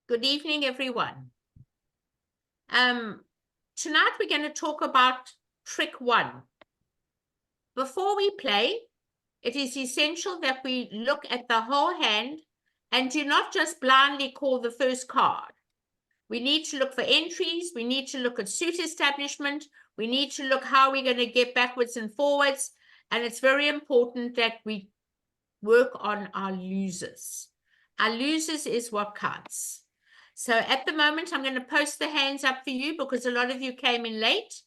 Good evening, everyone. Tonight we're going to talk about trick one. Before we play, it is essential that we look at the whole hand and do not just blindly call the first card. We need to look for entries. We need to look at suit establishment. We need to look how we're going to get backwards and forwards. And it's very important that we work on our losers. Our losers is what counts. So at the moment, I'm going to post the hands up for you because a lot of you came in late,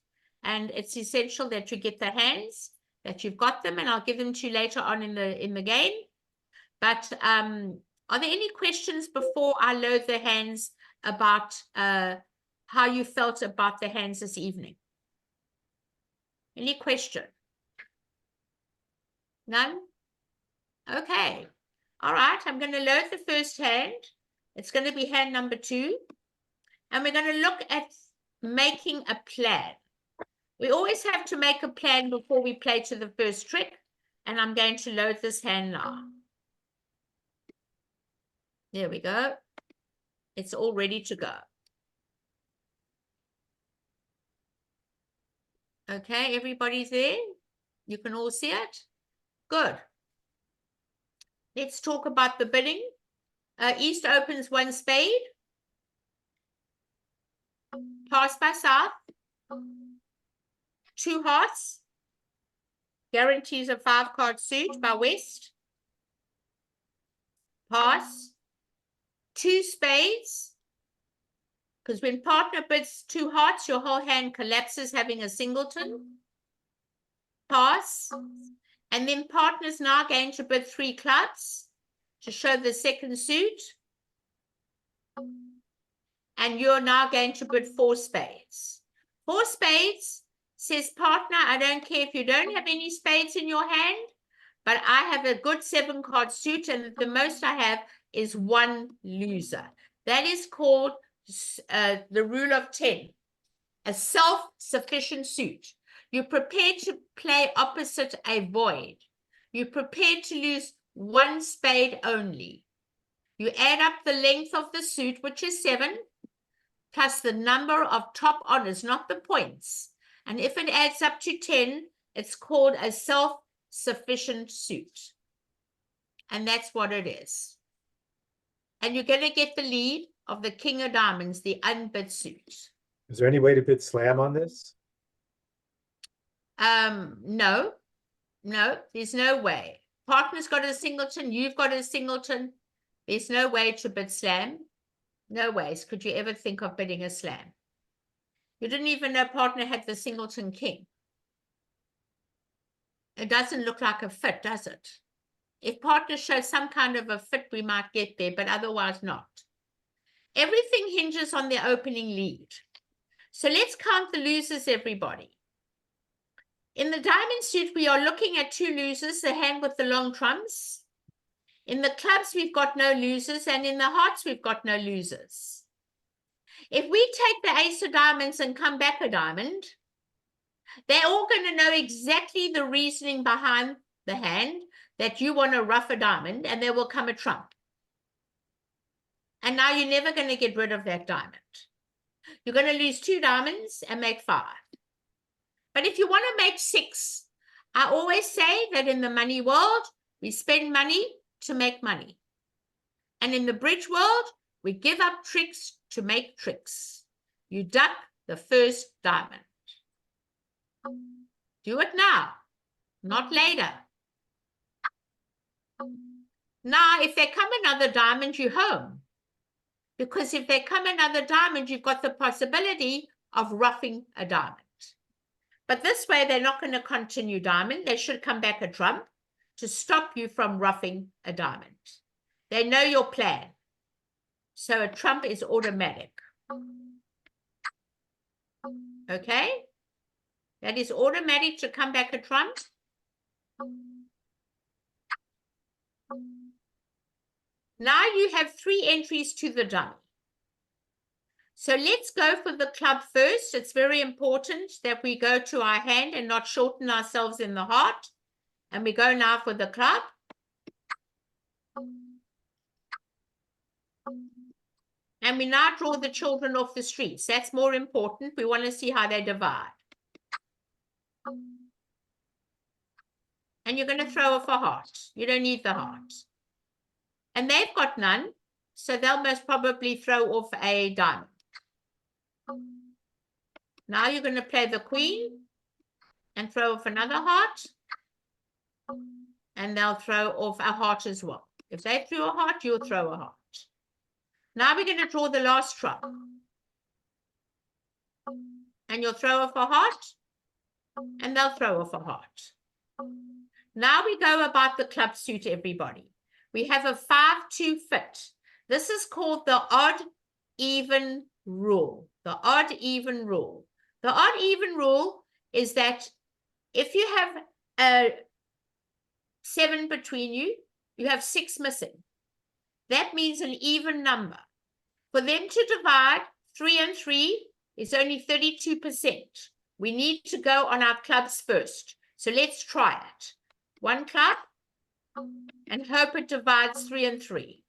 and it's essential that you get the hands, that you've got them, and I'll give them to you later on in the game. But are there any questions before I load the hands about how you felt about the hands this evening? Any question? None? Okay. All right, I'm going to load the first hand. It's going to be hand number 2. And we're going to look at making a plan. We always have to make a plan before we play to the first trick. And I'm going to load this hand now. There we go. It's all ready to go. Okay, everybody's there? You can all see it? Good. Let's talk about the bidding. East opens 1 spade. Pass by South. 2 hearts. Guarantees a 5-card suit by West. Pass. 2 spades. Because when partner bids 2 hearts, your whole hand collapses having a singleton. Pass. And then partner's now going to bid 3 clubs to show the second suit. And you're now going to bid 4 spades. 4 spades says, partner, I don't care if you don't have any spades in your hand, but I have a good 7-card suit, and the most I have is 1 loser. That is called the rule of 10, a self-sufficient suit. You're prepared to play opposite a void. You're prepared to lose 1 spade only. You add up the length of the suit, which is 7, plus the number of top honors, not the points. And if it adds up to 10, it's called a self-sufficient suit. And that's what it is. And you're going to get the lead of the king of diamonds, the unbid suit. Is there any way to bid slam on this? No, there's no way. Partner's got a singleton, you've got a singleton. There's no way to bid slam. No ways could you ever think of bidding a slam. You didn't even know partner had the singleton king. It doesn't look like a fit, does it? If partner shows some kind of a fit, we might get there, but otherwise not. Everything hinges on the opening lead. So let's count the losers, everybody. In the diamond suit, we are looking at 2 losers, the hand with the long trumps. In the clubs, we've got no losers, and in the hearts, we've got no losers. If we take the ace of diamonds and come back a diamond, they're all going to know exactly the reasoning behind the hand, that you want to rough a diamond, and there will come a trump. And now you're never going to get rid of that diamond. You're going to lose 2 diamonds and make 5. But if you want to make 6, I always say that in the money world, we spend money to make money. And in the bridge world, we give up tricks to make tricks. You duck the first diamond. Do it now, not later. Now, if there come another diamond, you're home. Because if there come another diamond, you've got the possibility of roughing a diamond. But this way, they're not going to continue diamond. They should come back a trump to stop you from roughing a diamond. They know your plan. So a trump is automatic. Okay? That is automatic to come back a trump. Now you have 3 entries to the dummy. So let's go for the club first. It's very important that we go to our hand and not shorten ourselves in the heart. And we go now for the club. And we now draw the children off the streets. That's more important. We want to see how they divide. And you're going to throw off a heart. You don't need the heart. And they've got none, so they'll most probably throw off a diamond. Now you're going to play the queen and throw off another heart. And they'll throw off a heart as well. If they threw a heart, you'll throw a heart. Now we're going to draw the last trump. And you'll throw off a heart, and they'll throw off a heart. Now we go about the club suit, everybody. We have a 5-2 fit. This is called the odd-even rule. The odd-even rule. The odd-even rule is that if you have a 7 between you, you have 6 missing. That means an even number. For them to divide 3 and 3 is only 32%. We need to go on our clubs first. So let's try it. 1 club and hope it divides 3 and 3.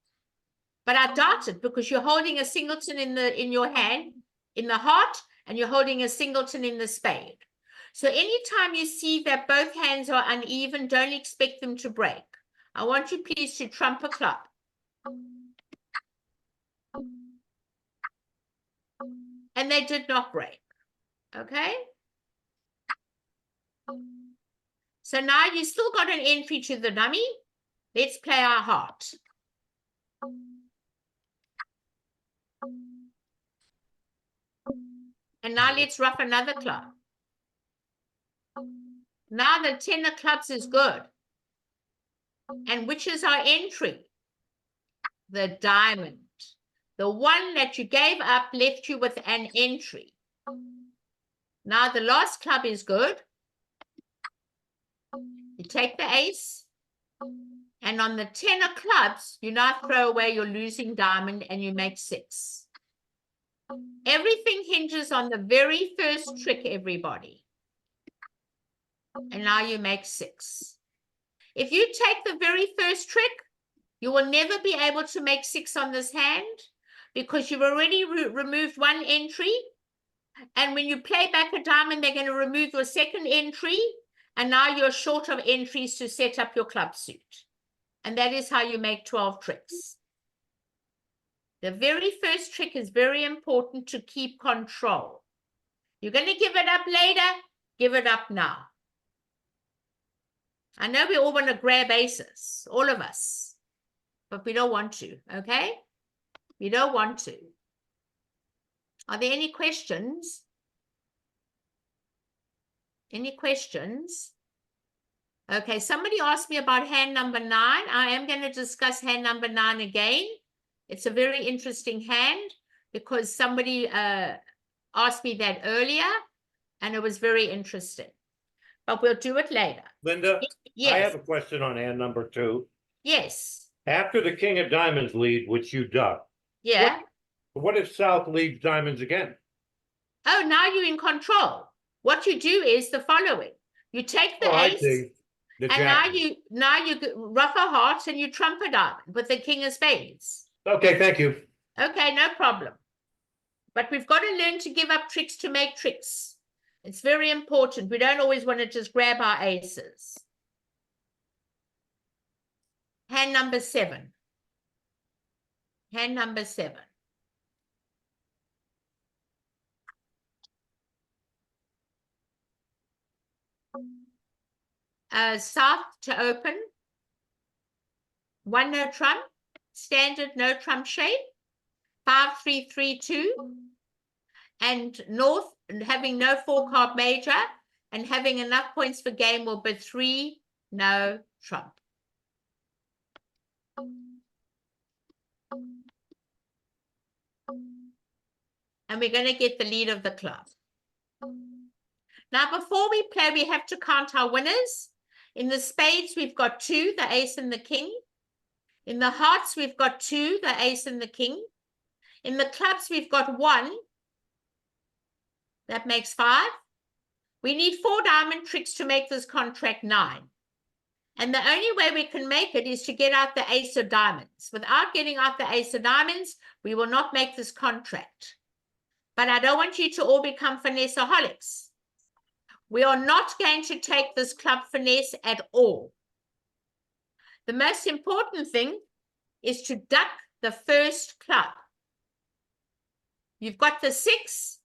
But I doubt it because you're holding a singleton in your hand, in the heart, and you're holding a singleton in the spade. So anytime you see that both hands are uneven, don't expect them to break. I want you please to trump a club. And they did not break. Okay? So now you still got an entry to the dummy. Let's play our heart. And now let's rough another club. Now the 10 of clubs is good. And which is our entry? The diamond. The one that you gave up left you with an entry. Now the last club is good. You take the ace. And on the 10 of clubs, you now throw away your losing diamond and you make 6. Everything hinges on the very first trick, everybody. And now you make 6. If you take the very first trick, you will never be able to make 6 on this hand because you've already removed 1 entry. And when you play back a diamond, they're going to remove your second entry. And now you're short of entries to set up your club suit. And that is how you make 12 tricks. The very first trick is very important to keep control. You're going to give it up later, give it up now. I know we all want to grab aces, all of us, but we don't want to, okay? We don't want to. Are there any questions? Any questions? Okay, somebody asked me about hand number 9. I am going to discuss hand number 9 again. It's a very interesting hand because somebody asked me that earlier, and it was very interesting. But we'll do it later. Linda, yes. I have a question on hand number 2. Yes. After the king of diamonds lead, which you duck. Yeah. What if South leads diamonds again? Oh, now you're in control. What you do is the following. You take the ace. I see. The and jack. now you rough a heart and you trump a diamond with the king of spades. Okay, thank you. Okay, no problem. But we've got to learn to give up tricks to make tricks. It's very important. We don't always want to just grab our aces. Hand number 7. Hand number 7. South to open. 1 no trump. Standard no trump shape. 5-3-3-2. And north having no 4-card major and having enough points for game will be 3 no trump. And we're going to get the lead of the club. Now, before we play, we have to count our winners. In the spades, we've got 2, the ace and the king. In the hearts, we've got 2, the ace and the king. In the clubs, we've got 1. That makes 5. We need 4 diamond tricks to make this contract 9. And the only way we can make it is to get out the ace of diamonds. Without getting out the ace of diamonds, we will not make this contract. But I don't want you to all become finesse-aholics. We are not going to take this club finesse at all. The most important thing is to duck the first club. You've got the 6.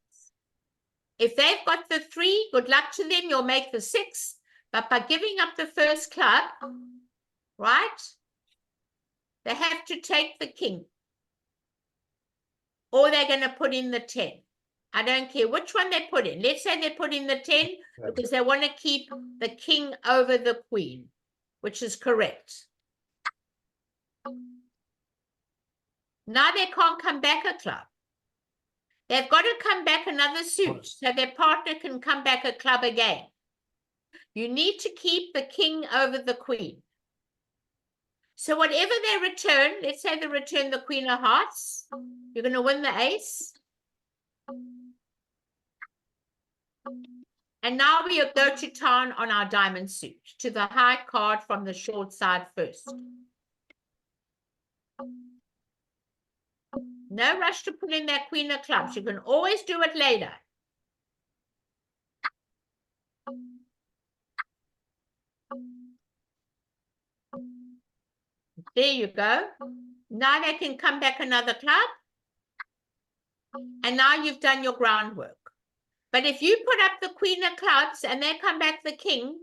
If they've got the 3, good luck to them, you'll make the 6. But by giving up the first club, right, they have to take the king. Or they're going to put in the 10. I don't care which one they put in. Let's say they put in the 10 because they want to keep the king over the queen, which is correct. Now they can't come back a club. They've got to come back another suit so their partner can come back a club again. You need to keep the king over the queen. So whatever they return, let's say they return the queen of hearts, you're going to win the ace. And now we go to town on our diamond suit, to the high card from the short side first. No rush to put in that queen of clubs. You can always do it later. There you go. Now they can come back another club. And now you've done your groundwork. But if you put up the queen of clubs and they come back the king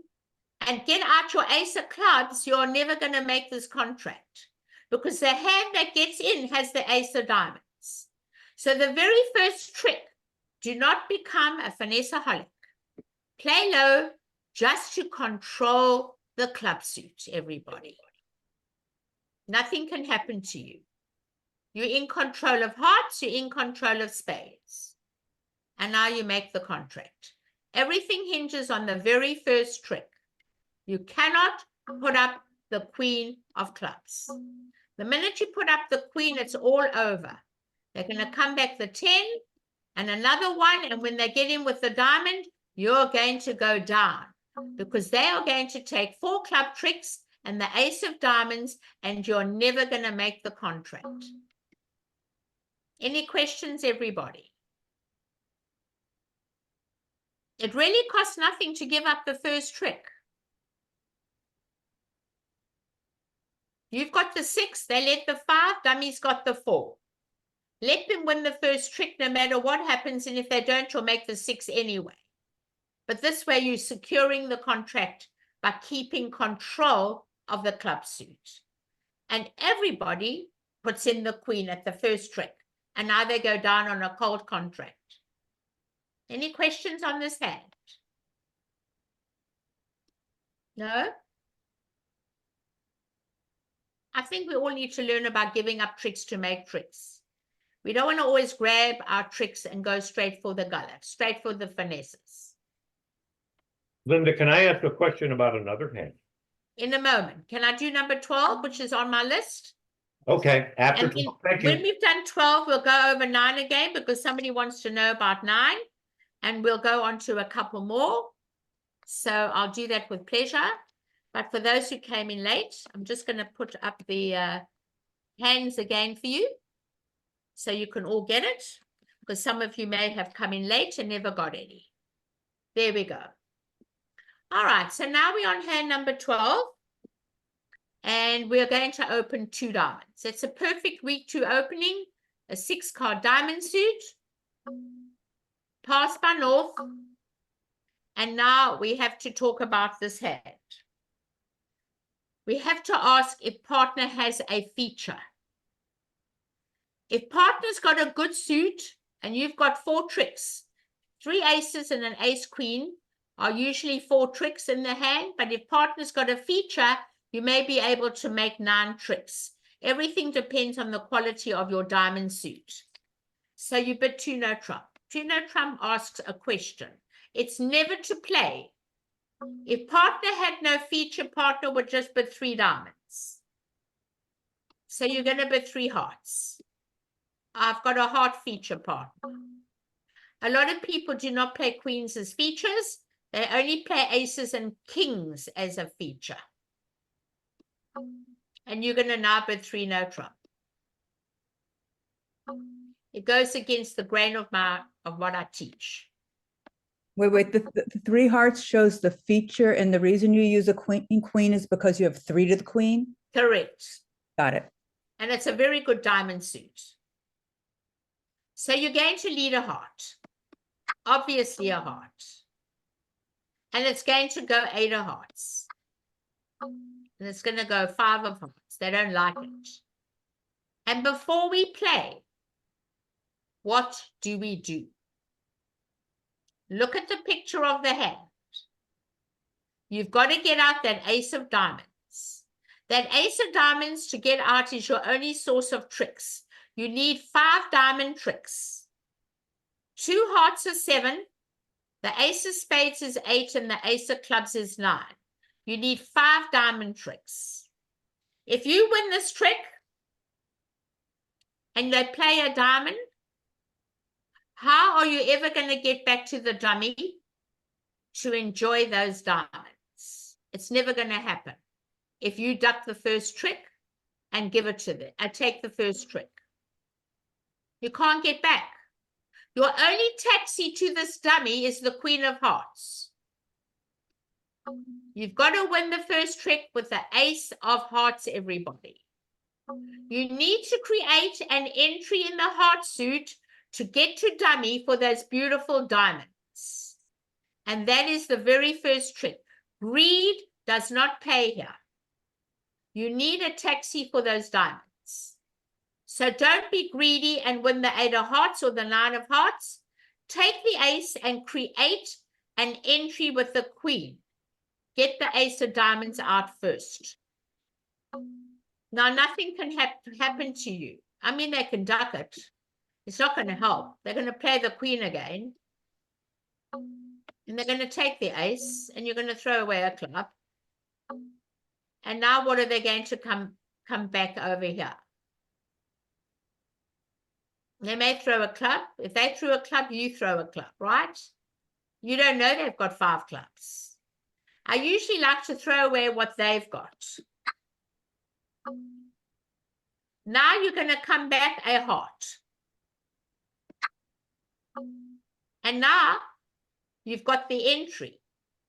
and get out your ace of clubs, you're never going to make this contract. Because the hand that gets in has the ace of diamonds. So the very first trick, do not become a finesse-aholic. Play low just to control the club suit, everybody. Nothing can happen to you. You're in control of hearts, you're in control of spades. And now you make the contract. Everything hinges on the very first trick. You cannot put up the queen of clubs. The minute you put up the queen, it's all over. They're going to come back the 10 and another one. And when they get in with the diamond, you're going to go down because they are going to take 4 club tricks and the ace of diamonds, and you're never going to make the contract. Any questions, everybody? It really costs nothing to give up the first trick. You've got the 6, they let the 5, dummy's got the 4. Let them win the first trick no matter what happens, and if they don't, you'll make the 6 anyway. But this way you're securing the contract by keeping control of the club suit. And everybody puts in the queen at the first trick, and now they go down on a cold contract. Any questions on this hand? No? I think we all need to learn about giving up tricks to make tricks. We don't want to always grab our tricks and go straight for the gullet, straight for the finesses. Linda, can I ask a question about another hand? In a moment. Can I do number 12, which is on my list? Okay, after And 12, thank when you. we've done 12, we'll go over 9 again because somebody wants to know about 9. And we'll go on to a couple more. So I'll do that with pleasure. But for those who came in late, I'm just going to put up the hands again for you so you can all get it, because some of you may have come in late and never got any. There we go. All right, so now we're on hand number 12, and we're going to open 2 diamonds. It's a perfect week 2 opening, a 6-card diamond suit, pass by north, and now we have to talk about this hand. We have to ask if partner has a feature. If partner's got a good suit and you've got 4 tricks, 3 aces and an ace queen are usually 4 tricks in the hand, but if partner's got a feature, you may be able to make 9 tricks. Everything depends on the quality of your diamond suit. So you bid 2 no trump. 2 no trump asks a question. It's never to play. If partner had no feature, partner would just bid 3 diamonds. So you're going to bid 3 hearts. I've got a heart feature partner. A lot of people do not play queens as features. They only play aces and kings as a feature. And you're going to now bid 3 no trump. It goes against the grain of what I teach. Wait, the 3 hearts shows the feature, and the reason you use a queen is because you have 3 to the queen? Correct. Got it. And it's a very good diamond suit. So you're going to lead a heart. Obviously a heart. And it's going to go 8 of hearts. And it's going to go 5 of hearts. They don't like it. And before we play, what do we do? Look at the picture of the hand. You've got to get out that ace of diamonds. That ace of diamonds to get out is your only source of tricks. You need 5 diamond tricks. 2 hearts are 7. The ace of spades is 8 and the ace of clubs is 9. You need 5 diamond tricks. If you win this trick and they play a diamond, how are you ever going to get back to the dummy to enjoy those diamonds? It's never going to happen. If you duck the first trick and give it to them, take the first trick, you can't get back. Your only taxi to this dummy is the Queen of Hearts. You've got to win the first trick with the Ace of Hearts, everybody. You need to create an entry in the heart suit to get to dummy for those beautiful diamonds. And that is the very first trick. Greed does not pay here. You need a taxi for those diamonds. So don't be greedy and win the 8 of hearts or the 9 of hearts. Take the ace and create an entry with the queen. Get the ace of diamonds out first. Now, nothing can happen to you. I mean, they can duck it. It's not going to help. They're going to play the queen again. And they're going to take the ace, and you're going to throw away a club. And now what are they going to come back over here? They may throw a club. If they threw a club, you throw a club, right? You don't know they've got 5 clubs. I usually like to throw away what they've got. Now you're going to come back a heart. And now you've got the entry.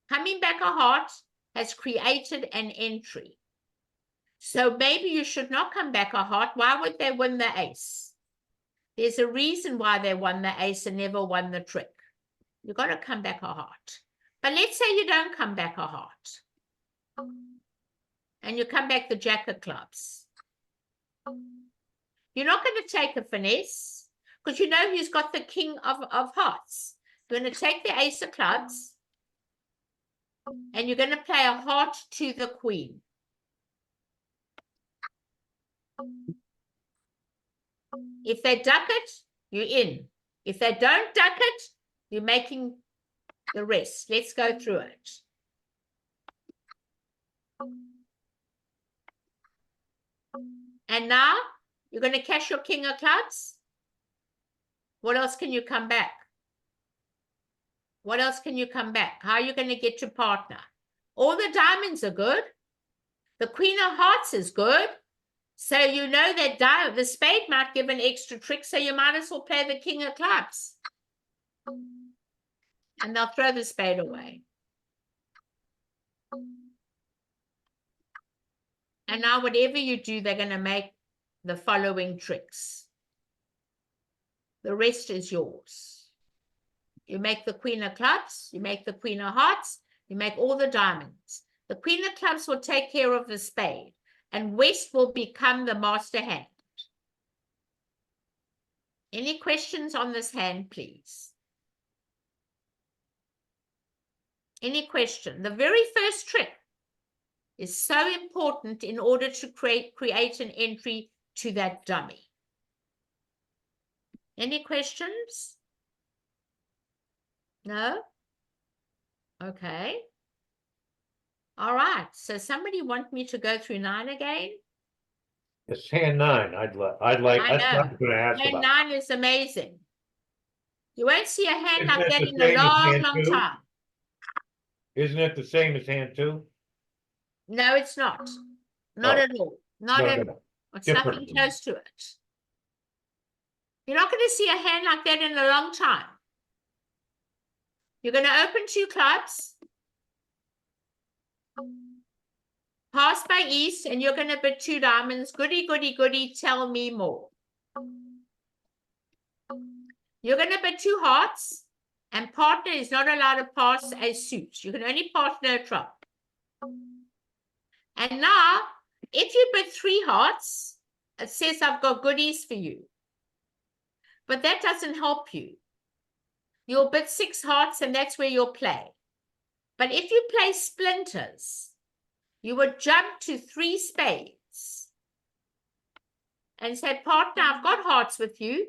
Coming back a heart has created an entry. So maybe you should not come back a heart. Why would they win the ace? There's a reason why they won the ace and never won the trick. You've got to come back a heart. But let's say you don't come back a heart. And you come back the jack of clubs. You're not going to take a finesse because you know who's got the king of hearts. You're going to take the ace of clubs and you're going to play a heart to the queen. If they duck it, you're in. If they don't duck it, you're making the rest. Let's go through it. And now you're going to cash your king of clubs. What else can you come back? What else can you come back? How are you going to get your partner? All the diamonds are good. The queen of hearts is good. So you know that the spade might give an extra trick, so you might as well play the king of clubs. And they'll throw the spade away. And now whatever you do, they're going to make the following tricks. The rest is yours. You make the queen of clubs, you make the queen of hearts, you make all the diamonds. The queen of clubs will take care of the spade, and West will become the master hand. Any questions on this hand, please? Any question? The very first trick is so important in order to create an entry to that dummy. Any questions? No? Okay. All right. So somebody want me to go through 9 again? It's hand 9. I'd like. I That's what I know. was going to ask Hand about. 9 is amazing. You won't see a hand Isn't like it that the in a same as long, hand long 2? time. Isn't it the same as hand 2? No, it's not. Not Oh, at all. Not no, at no. all. It's Different. nothing close to it. You're not going to see a hand like that in a long time. You're going to open 2 clubs, pass by east, and you're going to bid 2 diamonds. Goody, goody, goody, tell me more. You're going to bid 2 hearts, and partner is not allowed to pass a suit. You can only partner a trump. And now, if you bid 3 hearts, it says I've got goodies for you. But that doesn't help you. You'll bid 6 hearts, and that's where you'll play. But if you play splinters, you would jump to 3 spades and say, partner, I've got hearts with you.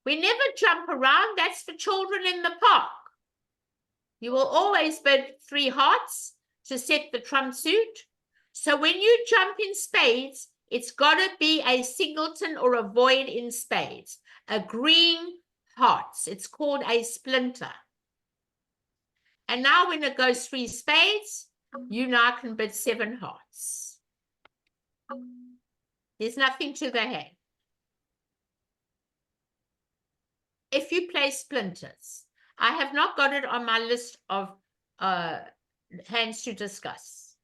We never jump around. That's for children in the park. You will always bid 3 hearts to set the trump suit. So when you jump in spades, it's got to be a singleton or a void in spades. Agreeing hearts. It's called a splinter. And now when it goes 3 spades, you now can bid 7 hearts. There's nothing to the hand. If you play splinters, I have not got it on my list of hands to discuss.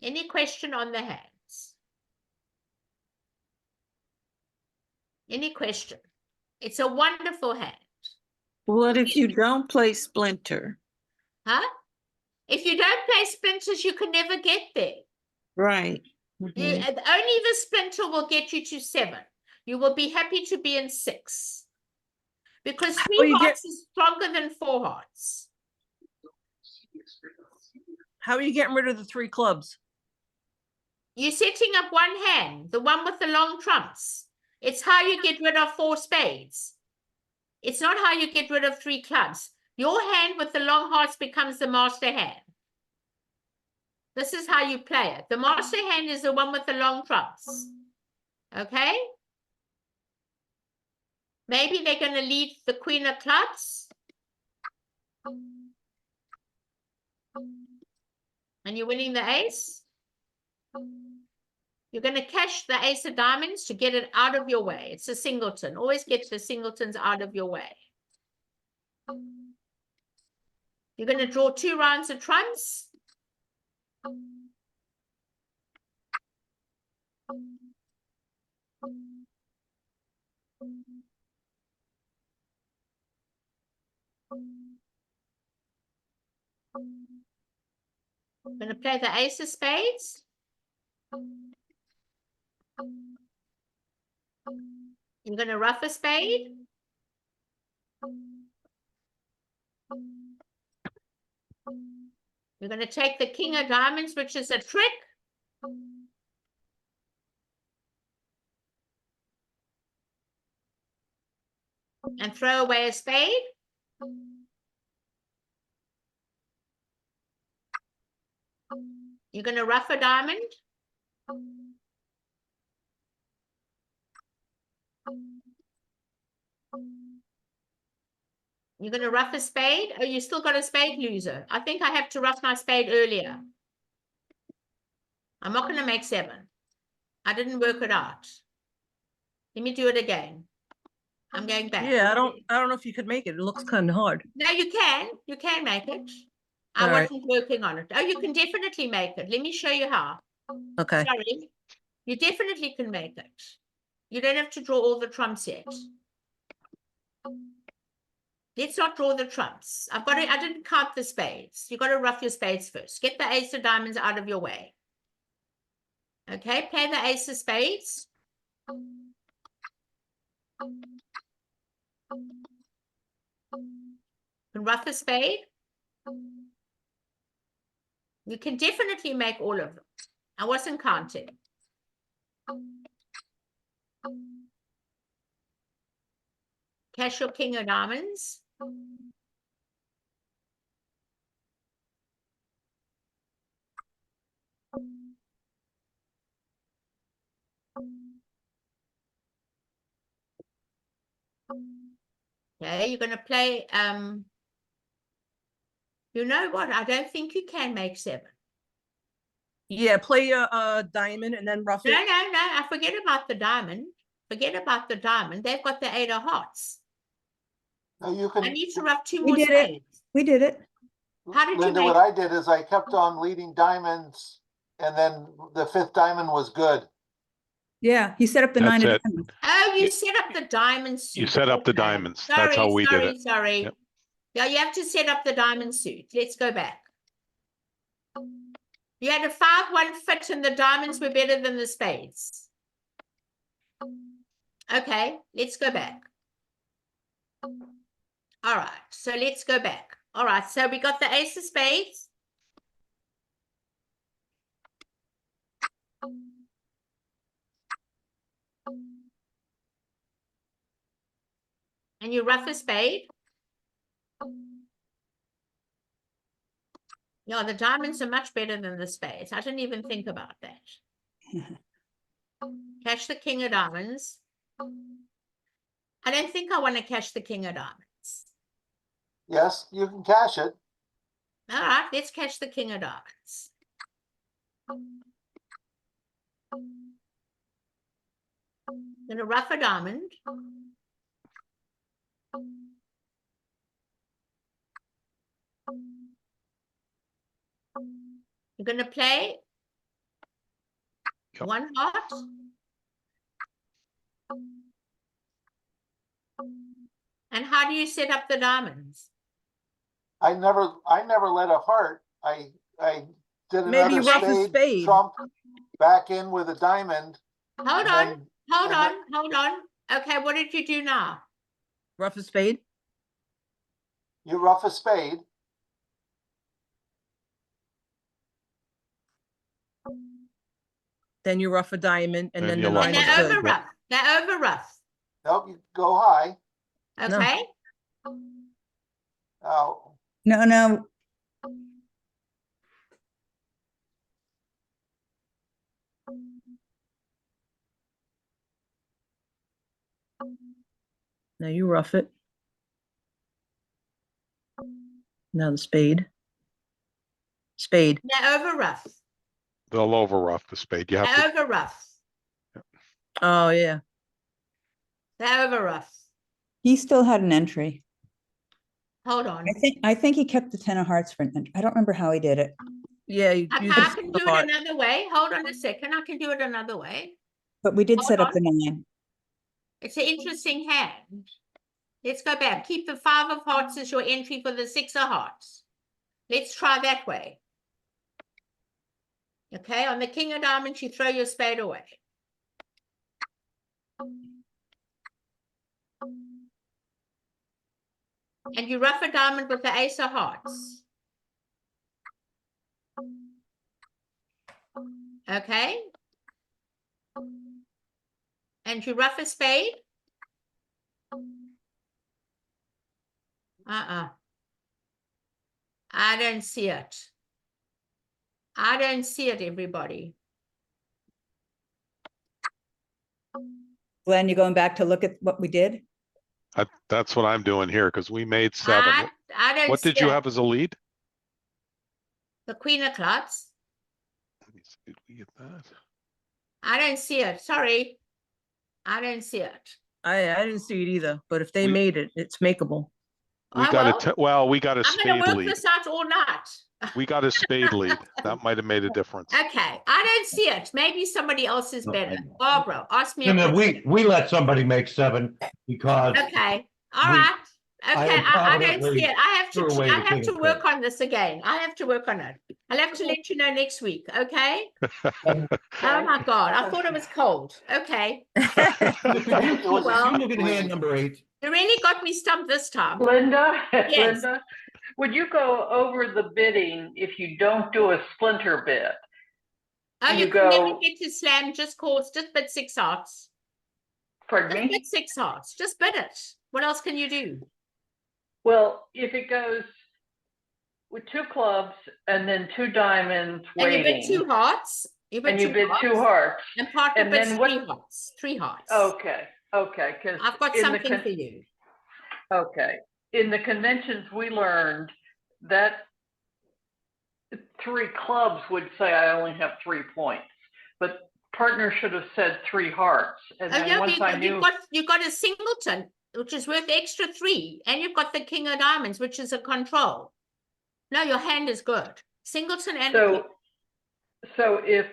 Any question on the hands? Any question? It's a wonderful hand. What if you don't play Splinter? Huh? If you don't play splinters, you can never get there. Right. Only Mhm. the splinter will get you to 7. You will be happy to be in 6. Because 3 you hearts is stronger than 4 hearts. How are you getting rid of the 3 clubs? You're setting up one hand, the one with the long trumps. It's how you get rid of 4 spades. It's not how you get rid of 3 clubs. Your hand with the long hearts becomes the master hand. This is how you play it. The master hand is the one with the long trumps. Okay? Maybe they're going to lead the queen of clubs. And you're winning the ace. You're going to cash the ace of diamonds to get it out of your way. It's a singleton. Always get the singletons out of your way. You're going to draw 2 rounds of trumps. I'm going to play the ace of spades. You're going to ruff a spade. You're going to take the king of diamonds, which is a trick. And throw away a spade. You're going to ruff a diamond. You're going to ruff a spade. Oh, you still got a spade, loser. I think I have to ruff my spade earlier. I'm not going to make 7. I didn't work it out. Let me do it again. I'm going back. Yeah, I don't know if you could make it. It looks kind of hard. No, you can. You can make it. I All right. wasn't working on it. Oh, you can definitely make it. Let me show you how. Okay. Sorry. You definitely can make it. You don't have to draw all the trumps yet. Let's not draw the trumps. I didn't count the spades. You got to ruff your spades first. Get the ace of diamonds out of your way. Okay, play the ace of spades. And ruff a spade. You can definitely make all of them. I wasn't counting. Cash your king of diamonds. Okay, you're going to play, you know what? I don't think you can make 7. Yeah, play a diamond and then rough No, it. no, no, I forget about the diamond. Forget about the diamond. They've got the 8 of hearts. Now you I can, need to rough 2 We more did it. spades. We did it. How did you Linda, make what I did is I kept on leading diamonds and then the fifth diamond was good. Yeah, he set up the 9 That's of it. diamonds. Oh, you You- set up the diamond suit. You set up the Okay. diamonds. That's how we did it. Sorry. Yep. Yeah, you have to set up the diamond suit. Let's go back. You had a 5-1 fit and the diamonds were better than the spades. Okay, let's go back. All right, so let's go back. All right, so we got the ace of spades. And you rough a spade. Yeah, the diamonds are much better than the spades. I didn't even think about that. Cash the king of diamonds. I don't think I want to cash the king of diamonds. Yes, you can cash it. All right, let's cash the king of diamonds. Gonna rough a diamond. You're gonna play Yep. 1 heart. And how do you set up the diamonds? I never let a heart. I did Maybe another rough a spade, spade. trump, back in with a diamond. Hold and on, then- hold and on, then- hold on. Okay, what did you do now? Rough a spade. You rough a spade. Then you rough a diamond and Then then the you rough And nine a is they're diamond. good. over rough. They're over rough. Nope, you go high. No. Okay. Oh, No, no. Now you rough it. Now the spade. Spade. They're over rough. They'll over rough the spade. You have They're to, over rough. Oh, yeah. They're over rough. He still had an entry. Hold on. I think he kept the 10 of hearts for an entry. I don't remember how he did it. Yeah, you Okay, use I the can do heart. it another way. Hold on a second. I can do it another way. But we did Hold set up on. the 9. It's an interesting hand. Let's go back. Keep the 5 of hearts as your entry for the 6 of hearts. Let's try that way. Okay, on the king of diamonds, you throw your spade away. And you rough a diamond with the ace of hearts. Okay. And you rough a spade. I don't see it. I don't see it, everybody. Glenn, you going back to look at what we did? that's what I'm doing here because we made 7. I don't What see did you it. have as a lead? The queen of clubs. Let me see, did we get that? I don't see it. Sorry. I don't see it. I didn't see it either, but if they We- made it, it's makeable. We Oh, got well, we got a I'm going spade to work lead. this out all night. We got a spade lead. That might have made a difference. Okay, I don't see it. Maybe somebody else is No, better. I- Barbara, ask me a Linda, question. we let somebody make 7 because Okay, all we- right. Okay, I don't see improvidently it. I threw away the have king to of work spades. on this again. I have to work on it. I'll have to let you know next week, okay? Oh my God, I thought it was cold. Okay, it was Well- You look at hand number 8. you really got me stumped this time. Linda, Yes. Linda, would you go over the bidding if you don't do a splinter bid? Oh, You you can never go- get to slam, just bid 6 hearts. Pardon Just me? bid 6 hearts, just bid it. What else can you do? Well, if it goes with 2 clubs and then 2 diamonds And you bid 2 waiting, hearts. You bid and you 2 bid 2 hearts. hearts, And partner and bids then 3 what- hearts. 3 hearts. okay, because I've got something for you. Okay, in the conventions we learned that three clubs would say I only have 3 points, but partner should have said 3 hearts. And Oh, then yeah, once I knew, you've got a singleton, which is worth extra 3, and you've got the king of diamonds, which is a control. No, your hand is good. Singleton and a queen. so if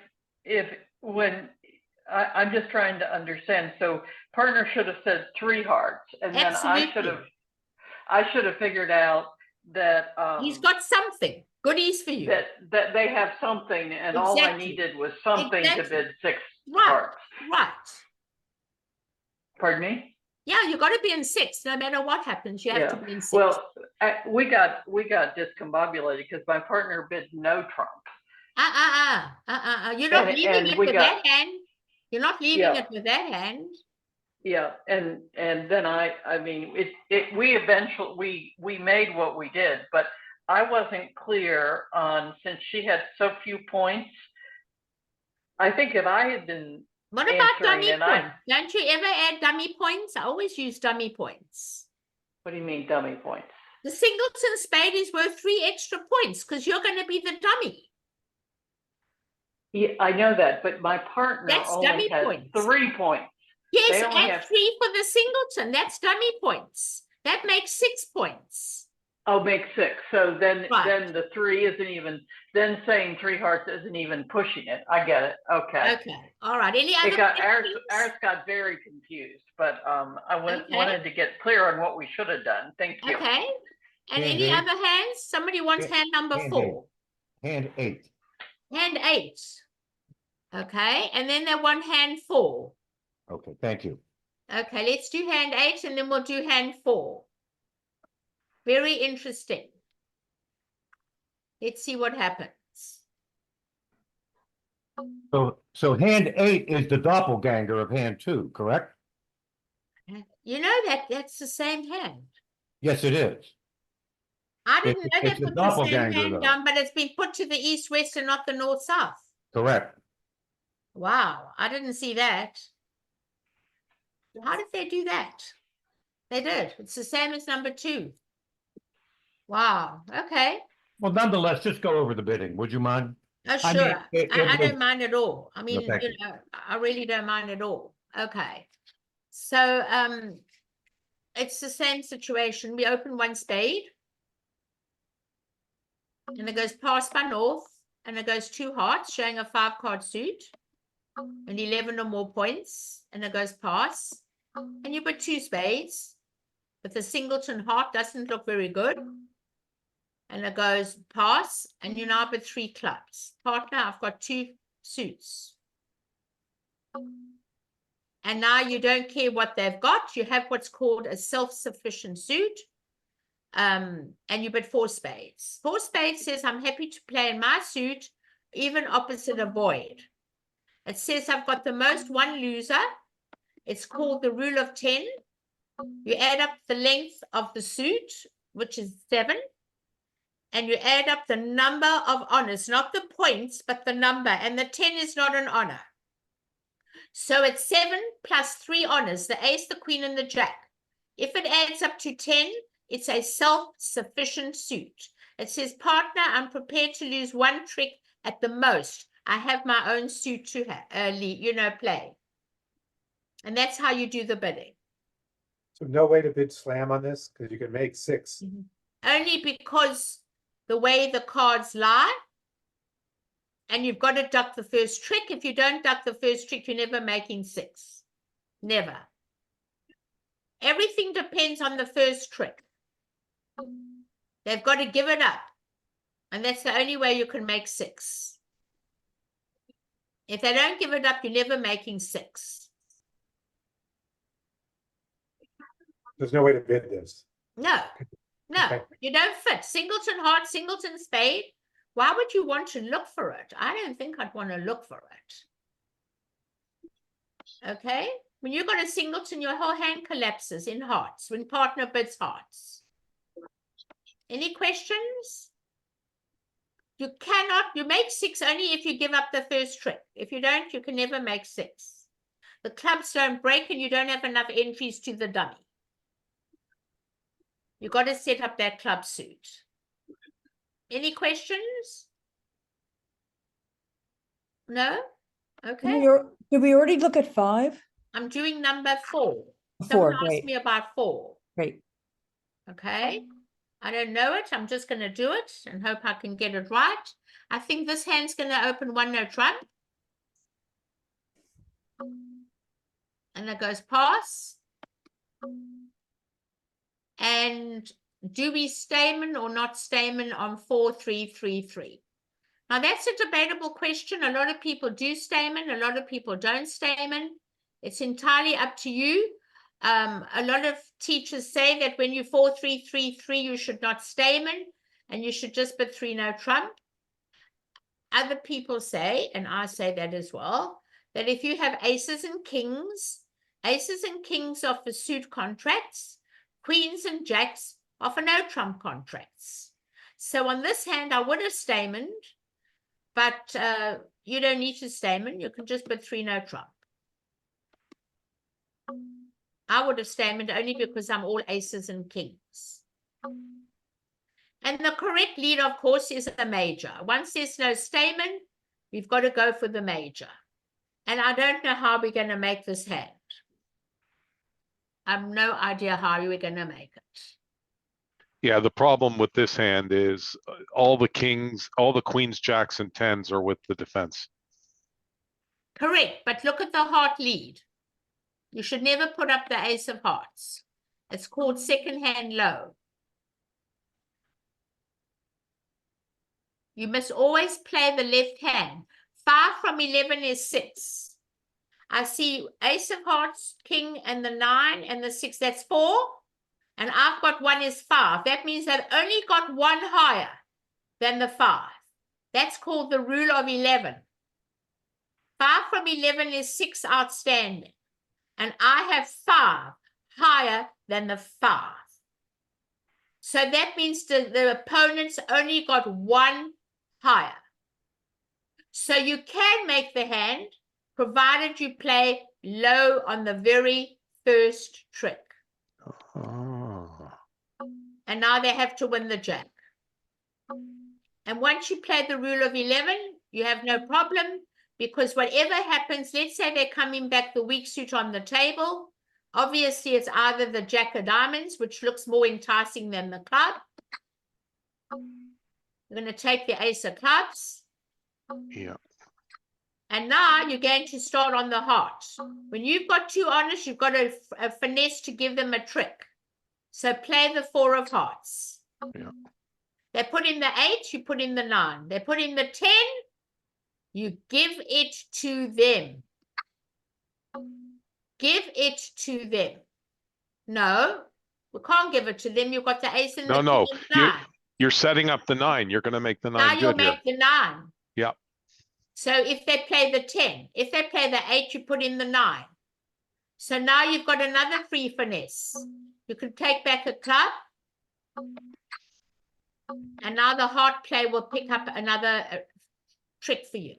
when I'm just trying to understand, so partner should have said 3 hearts, and then Absolutely. I should have figured out that He's got something. Goodies for you. that they have something, and all I Exactly. needed was something to Exactly. bid 6 Right. hearts. Right. Pardon me? Yeah, you got to be in 6, no matter what happens. You have to be in 6. Well, we got discombobulated because my partner bid no trump. You're not And- leaving and it we with got- that hand. You're not leaving Yeah. it with that hand. Yeah, and then I mean, we eventually, we made what we did, but I wasn't clear on, since she had so few points. I think if I had been, What about answering, dummy and I- points? Don't you ever add dummy points? I always use dummy points. what do you mean dummy points? The singleton spade is worth 3 extra points because you're going to be the dummy. Yeah, I know that, but my partner That's only dummy had points. 3 points. Yes, They only add have- 3 for the singleton. That's dummy points. That makes 6 points. Oh, make 6. So then Right. the 3 isn't even, then saying 3 hearts isn't even pushing it. I get it. Okay. Okay. All right. Any other It got ours questions? got very confused, but I Okay. wanted to get clear on what we should have done. Thank you. Okay. And Hand any eight. other hands? Somebody wants Hand- hand number hand 4. Hand 8. Hand 8. Okay. And then they want hand 4. Okay, thank you. Okay. Let's do hand 8 and then we'll do hand 4. Very interesting. Let's see what happens. So hand 8 is the doppelganger of hand 2, correct? You know that's the same hand. Yes, it is. I didn't know they it's a put the same doppelganger, hand though. down, but it's been put to the east-west and not the north-south. Correct. Wow, I didn't see that. How did they do that? They did. It's the same as number 2. Wow, okay. Well, nonetheless, just go over the bidding, would you mind? Oh, I sure. mean, it I was- don't mind at all. I mean, thank you you. know, I really don't mind at all. Okay. So, it's the same situation. We open 1 spade. And it goes pass by north. And it goes 2 hearts, showing a 5-card suit. And 11 or more points. And it goes pass. And you put 2 spades. But the singleton heart doesn't look very good. And it goes pass, and you now put 3 clubs. Partner, I've got 2 suits. And now you don't care what they've got. You have what's called a self-sufficient suit. And you put 4 spades. 4 spades says, I'm happy to play in my suit, even opposite a void. It says, I've got the most 1 loser. It's called the rule of 10. You add up the length of the suit, which is 7. And you add up the number of honors, not the points, but the number. And the 10 is not an honor. So it's 7 plus 3 honors, the ace, the queen, and the jack. If it adds up to 10, it's a self-sufficient suit. It says, partner, I'm prepared to lose 1 trick at the most. I have my own suit to play. And that's how you do the bidding. So no way to bid slam on this, because you can make 6. Only because the way the cards lie, and you've got to duck the first trick. If you don't duck the first trick, you're never making 6. Never. Everything depends on the first trick. They've got to give it up. And that's the only way you can make 6. If they don't give it up, you're never making 6. There's no way to bid this. No, no, Okay. you don't fit. Singleton heart, singleton spade. Why would you want to look for it? I don't think I'd want to look for it. Okay? When you've got a singleton, your whole hand collapses in hearts, when partner bids hearts. Any questions? You make 6 only if you give up the first trick. If you don't, you can never make 6. The clubs don't break and you don't have enough entries to the dummy. You got to set up that club suit. Any questions? No? Did Okay, did we already look at 5? I'm doing number 4. 4, Someone asked great, me about 4. great. Okay, I don't know it. I'm just going to do it and hope I can get it right. I think this hand's going to open 1 no trump. And it goes pass. And do we stamen or not stamen on 4-3-3-3? Now that's a debatable question. A lot of people do stamen, a lot of people don't stamen. It's entirely up to you. A lot of teachers say that when you 4-3-3-3, you should not stamen and you should just put 3 no trump. Other people say, and I say that as well, that if you have aces and kings are for suit contracts, queens and jacks are for no trump contracts. So on this hand, I would have stamened, but you don't need to stamen. You can just put 3 no trump. I would have stamened only because I'm all aces and kings. And the correct lead, of course, is a major. Once there's no stamen, we've got to go for the major. And I don't know how we're going to make this hand. I have no idea how we're going to make it. Yeah, the problem with this hand is all the kings, all the queens, jacks, and tens are with the defense. Correct, but look at the heart lead. You should never put up the ace of hearts. It's called second hand low. You must always play the left hand. 5 from 11 is 6. I see ace of hearts, king, and the 9 and the 6. That's 4. And I've got 1 is 5. That means I've only got 1 higher than the 5. That's called the rule of 11. 5 from 11 is 6 outstanding. And I have 5 higher than the 5. So that means the opponent's only got 1 higher. So you can make the hand, provided you play low on the very first trick. Oh. And now they have to win the jack. And once you play the rule of 11, you have no problem, because whatever happens, let's say they're coming back the weak suit on the table. Obviously, it's either the jack of diamonds, which looks more enticing than the club. You're going to take the ace of clubs. Yeah. And now you're going to start on the heart. When you've got 2 honest, you've got a finesse to give them a trick. So play the 4 of hearts. Yeah. They put in the 8, you put in the 9. They put in the 10, you give it to them. Give it to them. No, we can't give it to them. You've got the ace and the No, king and the 9. you're setting up the 9. You're going to make the 9 Now you'll good here. make the 9. Yep. So if they play the 10, if they play the 8, you put in the 9. So now you've got another free finesse. You can take back a club. And now the heart play will pick up another trick for you.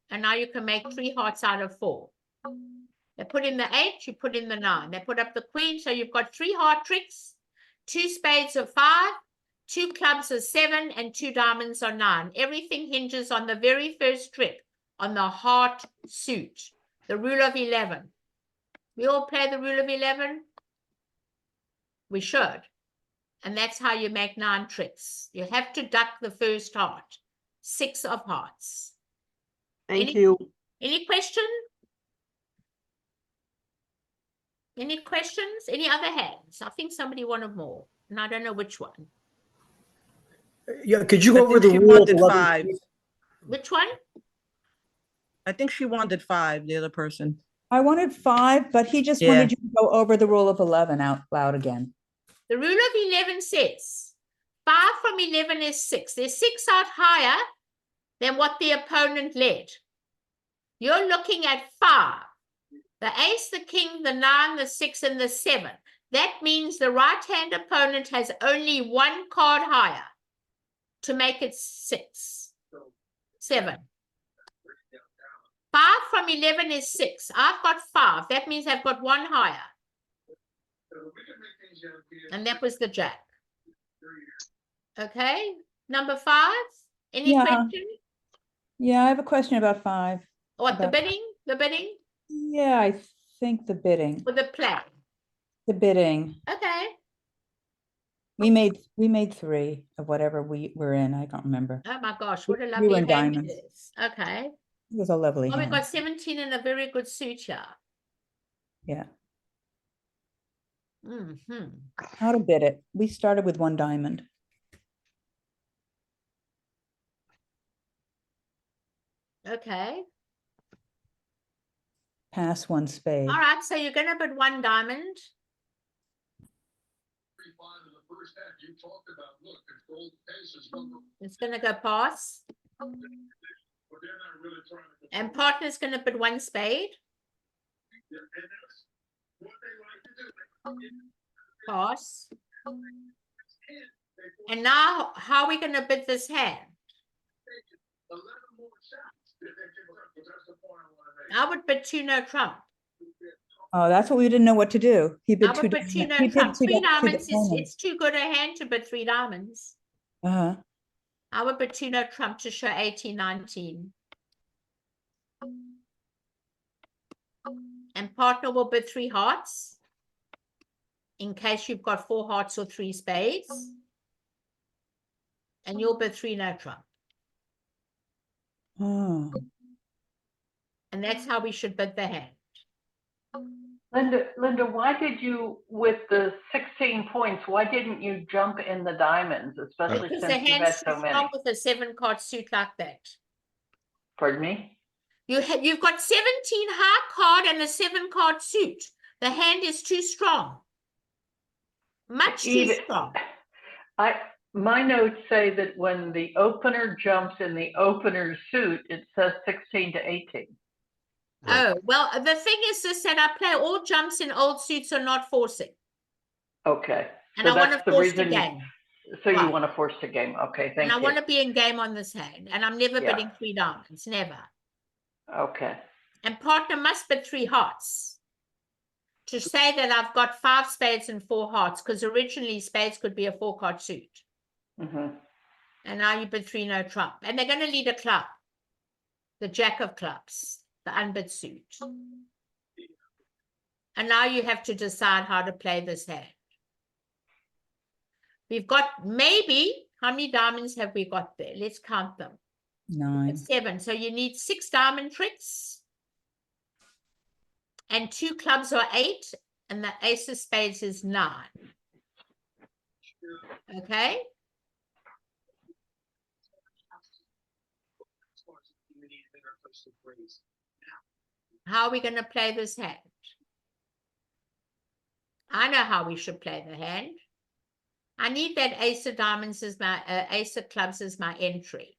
And now you can make 3 hearts out of 4. They put in the 8, you put in the 9. They put up the queen, so you've got 3 heart tricks, 2 spades of 5, 2 clubs of 7, and 2 diamonds of 9. Everything hinges on the very first trick, on the heart suit, the rule of 11. We all play the rule of 11? We should. And that's how you make 9 tricks. You have to duck the first heart. 6 of hearts. Thank you. Any question? Any questions? Any other hands? I think somebody wanted more, and I don't know which one. Yeah, could you I go over think the she rule of wanted 11? 5. Which one? I think she wanted 5, the other person. I wanted 5, but he just Yeah. wanted you to go over the rule of 11 out loud again. The rule of 11 says 5 from 11 is 6. There's 6 out higher than what the opponent led. You're looking at 5. The ace, the king, the 9, the 6, and the 7. That means the right-hand opponent has only 1 card higher to make it 6. 7. 5 from 11 is 6. I've got 5. That means I've got 1 higher. And that was the jack. Okay. Number 5. Any Yeah. question? Yeah, I have a question about 5. What, the About- bidding Yeah, I think the bidding, or the play? the bidding. Okay. We made 3 of whatever we were in. I don't remember. Oh my gosh, what a We were lovely in hand it diamonds. is. Okay. It was a lovely Oh, we hand. got 17 in a very good suit here. Yeah. Mm-hmm. How to bid it. We started with 1 diamond. Okay. Pass 1 spade. All right, so you're gonna bid 1 diamond. It's gonna go pass. And partner's gonna bid 1 spade. Pass. And now, how are we gonna bid this hand? I would bid 2 no trump. Oh, that's what we didn't know what to do. He I bid 2 would bid 2 diamonds. no He bid trump. 3 two diamonds is, diamonds. it's too good a hand to bid 3 diamonds. Uh-huh. I would bid 2 no trump to show 18, 19. And partner will bid 3 hearts. In case you've got 4 hearts or 3 spades. And you'll bid 3 no trump. Oh. And that's how we should bid the hand. Linda, why did you, with the 16 points, why didn't you jump in the diamonds, especially Because the since you've hand's had too so many? strong with a 7-card suit like that. Pardon me? You've got 17 high card and a 7-card suit. The hand is too strong. Much too strong. My notes say that when the opener jumps in the opener's suit, it says 16 to 18. Oh, well, the thing is this, that I play all jumps in old suits are not forcing. Okay. And So I want that's to the force the reason game. So you Right. want to force the game. Okay, And thank I you. want to be in game on this hand. And I'm never Yeah. bidding 3 diamonds, never. Okay. And partner must bid 3 hearts. To say that I've got 5 spades and 4 hearts, because originally spades could be a 4-card suit. Mm-hmm. And now you bid 3 no trump. And they're going to lead a club. The jack of clubs, the unbid suit. And now you have to decide how to play this hand. We've got maybe, how many diamonds have we got there? Let's count them. 9. 7. So you need 6 diamond tricks. And 2 clubs are 8. And the ace of spades is 9. Okay. How are we going to play this hand? I know how we should play the hand. I need that ace of diamonds as my ace of clubs as my entry.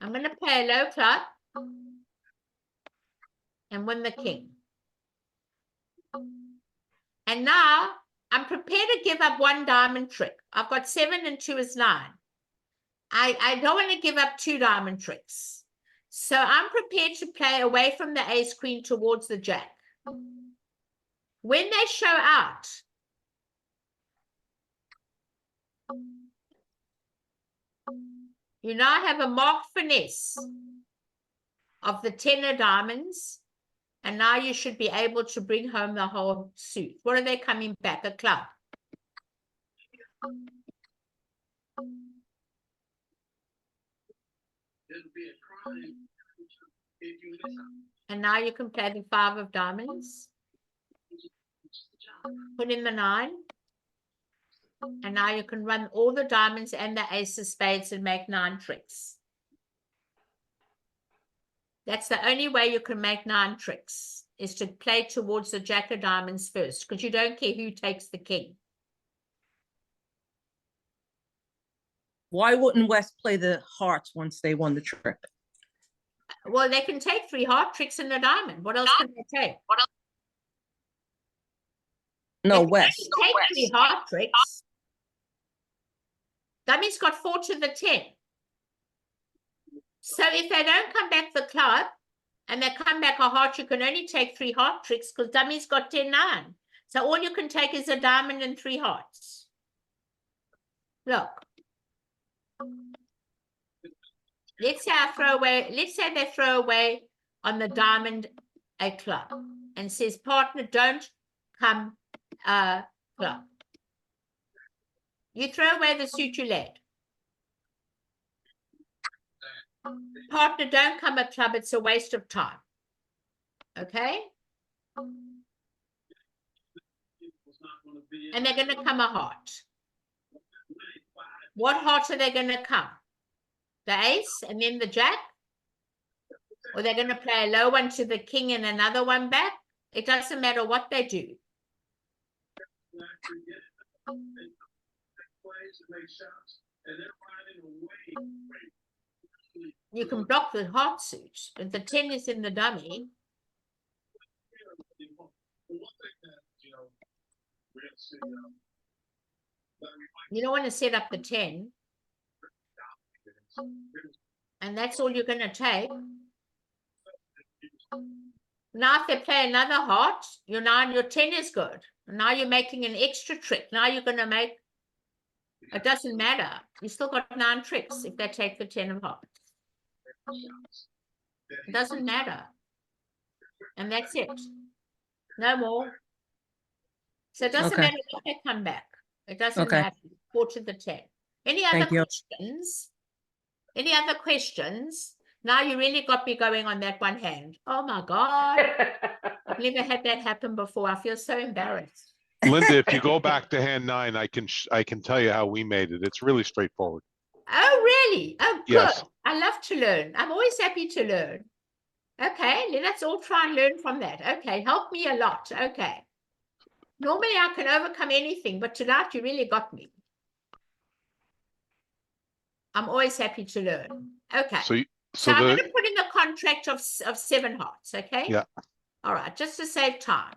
I'm going to play a low club and win the king. And now I'm prepared to give up 1 diamond trick. I've got 7 and 2 is 9. I don't want to give up 2 diamond tricks. So I'm prepared to play away from the ace queen towards the jack. When they show out, you now have a marked finesse of the 10 of diamonds. And now you should be able to bring home the whole suit. What are they coming back? A club. And now you can play the 5 of diamonds. Put in the 9. And now you can run all the diamonds and the ace of spades and make 9 tricks. That's the only way you can make 9 tricks, is to play towards the jack of diamonds first, because you don't care who takes the king. Why wouldn't West play the hearts once they won the trick? Well, they can take 3 heart tricks and a diamond. What else can they take? No, If they West. take 3 heart tricks. That means got 4 to the 10. So if they don't come back the club and they come back a heart, you can only take 3 heart tricks because dummy's got 10, 9. So all you can take is a diamond and 3 hearts. Look. let's say I throw away, let's say they throw away on the diamond a club and says, partner, don't come club. You throw away the suit you led. Partner, don't come a club, it's a waste of time. Okay? And they're going to come a heart. What hearts are they going to come? The ace and then the jack? Or they're going to play a low one to the king and another one back? It doesn't matter what they do. You can block the heart suit, but the 10 is in the dummy. You don't want to set up the 10. And that's all you're going to take. Now if they play another heart, you're now your 10 is good. Now you're making an extra trick. Now you're going to make, it doesn't matter. You still got 9 tricks if they take the 10 of hearts. It doesn't matter. And that's it. No more. So it doesn't matter what they come back. It doesn't matter. 4 to the 10. Any other questions? Any other questions? Now you really got me going on that one hand. Oh my God. I've never had that happen before. I feel so embarrassed. Linda, if you go back to hand 9, I can tell you how we made it. It's really straightforward. Oh, really? Oh, good. Yes. I love to learn. I'm always happy to learn. Okay, let's all try and learn from that. Okay, help me a lot. Okay. Normally I can overcome anything, but tonight you really got me. I'm always happy to learn. Okay. So I'm going to put in the contract of 7 hearts, okay? Yeah. All right, just to save time.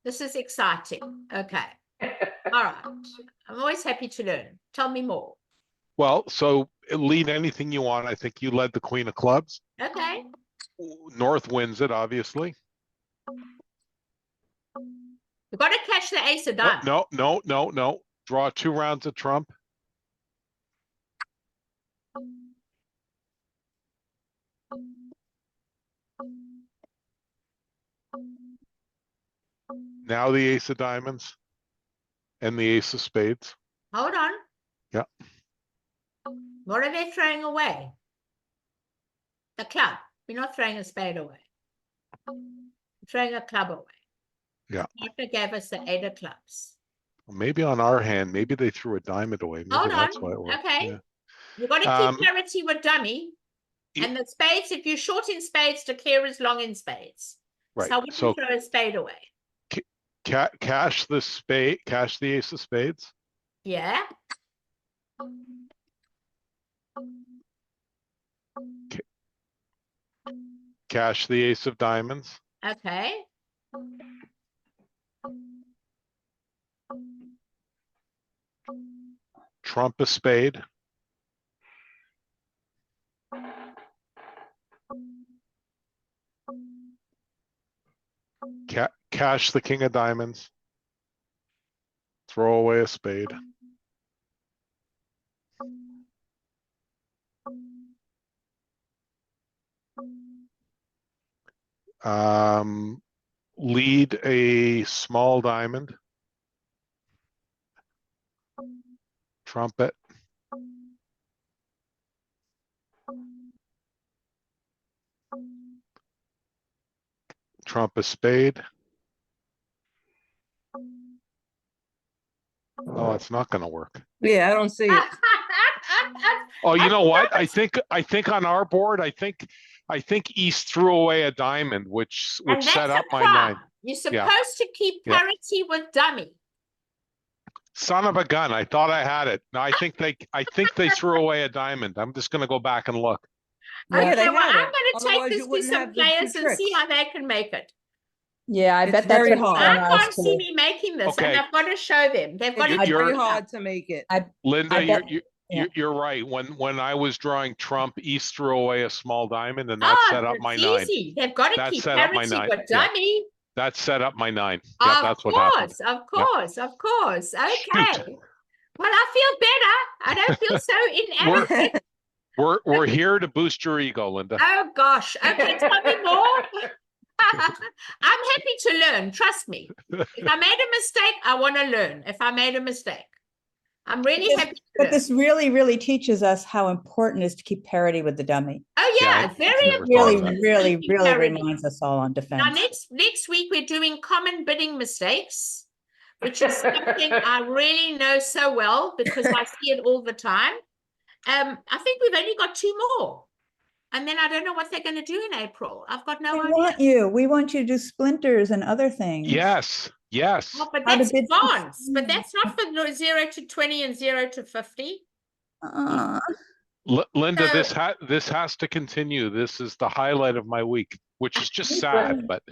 This is exciting. Okay. All right. I'm always happy to learn. Tell me more. Well, so lead anything you want. I think you led the queen of clubs. Okay. North wins it, obviously. You've got to catch the ace of diamonds. No. Draw 2 rounds of trump. Now the ace of diamonds and the ace of spades. Hold on. Yeah. What are they throwing away? The club. We're not throwing a spade away. We're throwing a club away. Yeah. Partner gave us the 8 of clubs. Maybe on our hand, maybe they threw a diamond away. Maybe Hold that's on. why it worked. Okay. Yeah. You've got to keep parity with dummy. And the spades, if you're short in spades, declare as long in spades. Right. So I wouldn't throw a spade away. Cash the spade, cash the ace of spades. Yeah. Cash the ace of diamonds. Okay. Trump a spade. Cash the king of diamonds. Throw away a spade. Lead a small diamond. Trumpet. Trump a spade. Oh, it's not going to work. Yeah, I don't see it. Oh, you know what? I think on our board, I think East threw away a diamond, which set up my 9. You're supposed to keep parity with dummy. Son of a gun! I thought I had it. No, I think they threw away a diamond. I'm just going to go back and look. Okay, well, I'm going to take this to some players and see how they can make it. Yeah, I bet that's very what's hard. going I on can't see too. me making this, Okay. and I've got to show them. They've got to It's do very it. hard to make it. Linda, I bet- you're right. When I was drawing Trump, East threw away a small diamond, and that set up my it's 9. easy. They've got to That keep set up my parity 9. with Yeah. dummy. That set up my 9. Yeah, that's what happened. Of course. Okay. Shoot. Well, I feel better. I don't feel so inadequate. We're here to boost your ego, Linda. Oh, gosh. Okay, tell me more. I'm happy to learn. Trust me. If I made a mistake, I want to learn. If I made a mistake, I'm really happy to But learn. this really, really teaches us how important it is to keep parity with the dummy. Oh, Yeah, yeah, I very never thought Really, of that. really, keeping really parity. reminds us all on Now, defense. next week, we're doing common bidding mistakes, which is something I really know so well because I see it all the time. I think we've only got 2 more. And then I don't know what they're going to do in April. I've got no idea. We want you to do splinters and other things. Yes, yes. Oh, but How to that's bid for advanced. But that's not for 0 to 20 and 0 to 50. Linda, So- this has to continue. This is the highlight of my week, which is just sad, but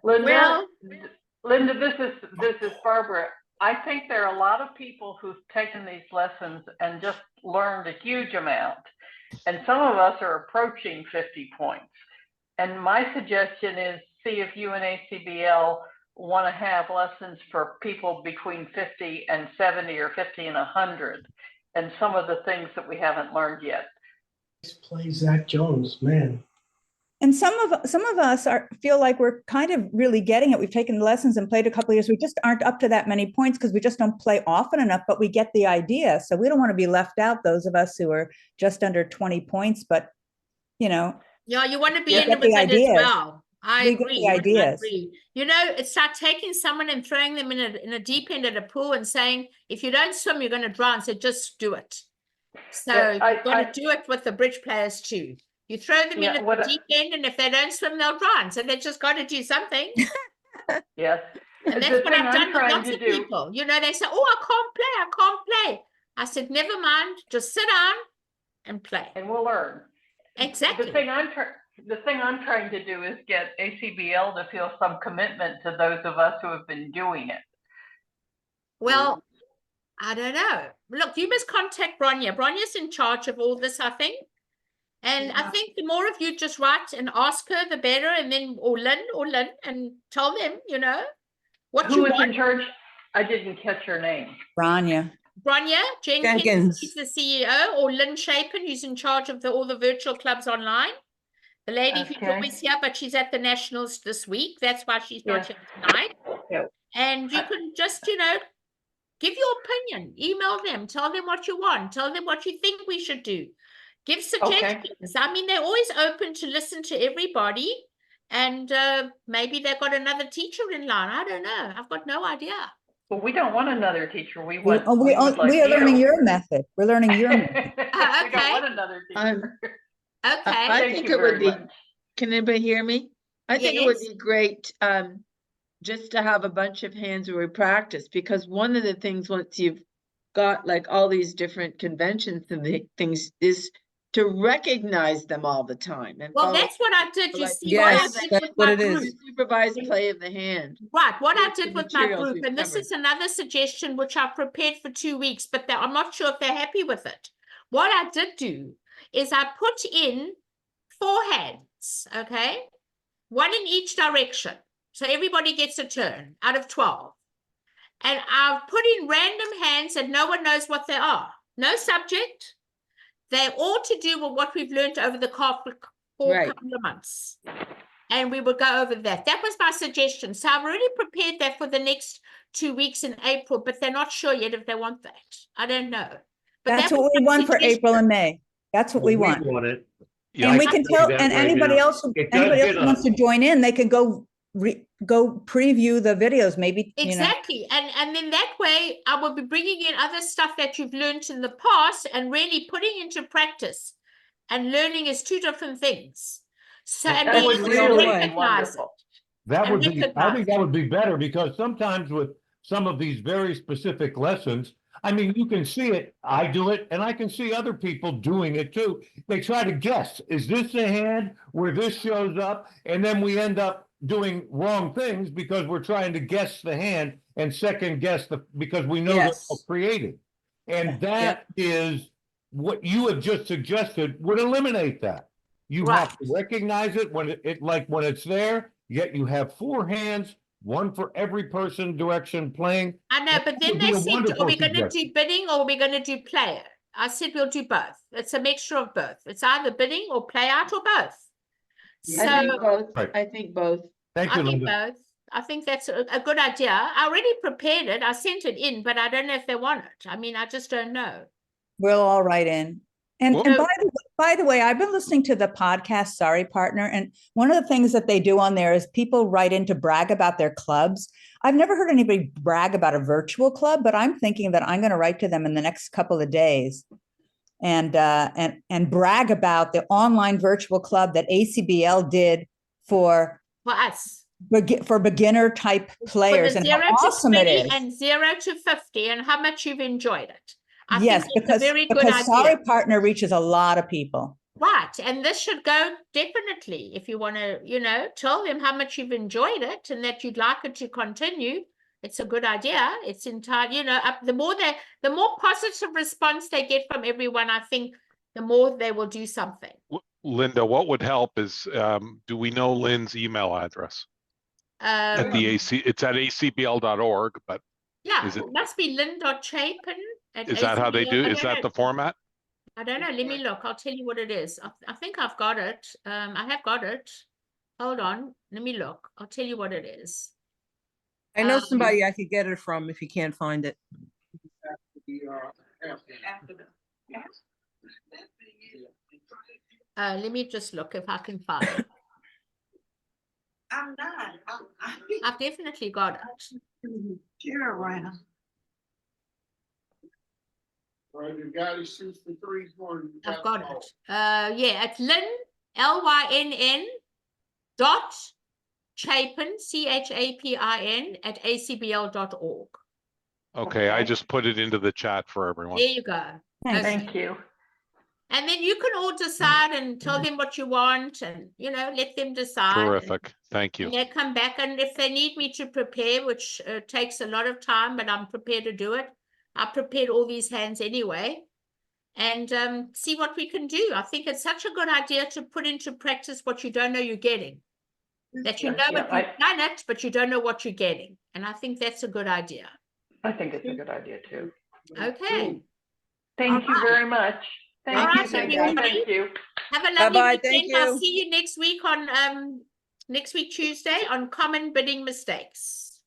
Linda, Well- Linda, this is Barbara. I think there are a lot of people who've taken these lessons and just learned a huge amount. And some of us are approaching 50 points. And my suggestion is see if you and ACBL want to have lessons for people between 50 and 70 or 50 and 100 and some of the things that we haven't learned yet. Play Zach Jones, man. And some of us feel like we're kind of really getting it. We've taken the lessons and played a couple of years. We just aren't up to that many points because we just don't play often enough, but we get the idea. So we don't want to be left out, those of us who are just under 20 points, but Yeah, you want to be We in get with the it as ideas. well. I We get agree. the I ideas. agree. You know, it's like taking someone and throwing them in a deep end at a pool and saying, if you don't swim, you're going to drown. So just do it. So Yeah, you've got to do it with the bridge players too. You throw them in at the deep end, and if they don't swim, they'll drown. So they just got to do something. Yes. And that's what I've done with lots of people. You know, they say, oh, I can't play. I said, never mind, just sit down and play. And we'll learn. Exactly. The thing I'm trying to do is get ACBL to feel some commitment to those of us who have been doing it. Well, I don't know. Look, you must contact Bronya. Bronya's in charge of all this, I think. And I think the more of you just write and ask her, the better. And then, or Lynn, and tell them, you know, what Who you is want. in charge? I didn't catch her name. Bronya. Bronya Jenkins, Jenkins. she's the CEO, or Lynn Sharpen, who's in charge of all the virtual clubs online. The lady who's Okay. always here, but she's at the Nationals this week. That's why she's not Yeah. here tonight. Yeah. And you can just, you know, give your opinion, email them, tell them what you want, tell them what you think we should do. Give suggestions. I mean, they're always open to listen to everybody. And maybe they've got another teacher in line. I don't know. I've got no idea. But we don't want another teacher. We We want. are learning your method. We're learning your method. We okay. don't want another teacher. Okay. I Thank think you it would very be, much. can anybody hear me? I think it would Yes. be great, just to have a bunch of hands where we practice, because one of the things, once you've got like all these different conventions and the things, is to recognize them all the time. And Well, follow that's what I did. You like- see, what I Yes, did that's with what my it is. group. supervised play of the hand. Right, what I With the did with my materials group, we've and this covered. is another suggestion which I've prepared for 2 weeks, but I'm not sure if they're happy with it. What I did do is I put in 4 hands, okay? 1 in each direction. So everybody gets a turn out of 12. And I've put in random hands and no one knows what they are. No subject. They're all to do with what we've learned over the couple Right. of months. And we will go over that. That was my suggestion. So I've already prepared that for the next 2 weeks in April, but they're not sure yet if they want that. I don't know. But That's that what was we my want for suggestion. April and May. That's what we want. want it. yeah, And we I can see tell, that and right anybody now. else, It does anybody else get who wants to join in, they can go preview the videos, maybe, you know. Exactly. And then that way I will be bringing in other stuff that you've learned in the past and really putting into practice. And learning is 2 different things. So, and That we would really recognize it. wonderful. That And would be, I recognize think that would be better, because sometimes with some of these very specific lessons, I mean, you can see it, I do it, and I can see other people doing it too. They try to guess, is this the hand where this shows up? And then we end up doing wrong things because we're trying to guess the hand and second guess because we know they're Yes. all created. And that is what you have just suggested would eliminate that. You have to recognize it when when it's there, yet you have 4 hands, 1 for every person direction playing. I know, but then would be they a said, are wonderful we going to do suggestion. bidding or are we going to do player? I said we'll do both. It's a mixture of both. It's either bidding or play out or both. So I think both. Right. I think both. Thank I you, think Linda. both. I think that's a good idea. I already prepared it. I sent it in, but I don't know if they want it. I mean, I just don't know. We'll all write in. And, Well- and by the way, I've been listening to the podcast, Sorry Partner, and one of the things that they do on there is people write in to brag about their clubs. I've never heard anybody brag about a virtual club, but I'm thinking that I'm going to write to them in the next couple of days and brag about the online virtual club that ACBL did for us. For beginner type players For the and how 0 to awesome it 20 is. and 0 to 50 and how much you've enjoyed it. I Yes, think it's a very good because idea. Sorry Partner reaches a lot of people. Right. And this should go definitely if you want to, tell them how much you've enjoyed it and that you'd like it to continue. It's a good idea. It's entirely, the more positive response they get from everyone, I think the more they will do something. Linda, what would help is, do we know Lynn's email address? At the it's at acbl.org, but yeah, is it must be lynn.chapin at is that how they do? I Is don't that know. the format? I don't know. Let me look. I'll tell you what it is. I think I've got it. I have got it. Hold on. Let me look. I'll tell you what it is. I know somebody I could get it from if you can't find it. Let me just look if I can find it. I'm not. I've definitely got it. You're around. I've got it. Yeah, it's Lynn, LYNN dot Chapin, CHAPIN at acbl.org. Okay, I just put it into the chat for everyone. There you go. Thanks. Okay. Thank you. And then you can all decide and tell them what you want and, let them decide. Terrific. Thank you. And they come back. And if they need me to prepare, which takes a lot of time, but I'm prepared to do it. I prepared all these hands anyway. And see what we can do. I think it's such a good idea to put into practice what you don't know you're getting. That you know Yeah, what you've done it, but you don't know what you're getting. And I think that's a good idea. I think it's a good idea too. Okay. Thank you very much. All Thank right, you, Linda. everybody. Thank you. Have a lovely Bye-bye, weekend. thank I'll you. see you next week on next week Tuesday on common bidding mistakes.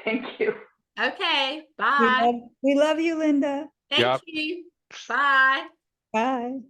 Thank you. Okay. Bye. We love you, Linda. Thank Yep. you. Bye. Bye.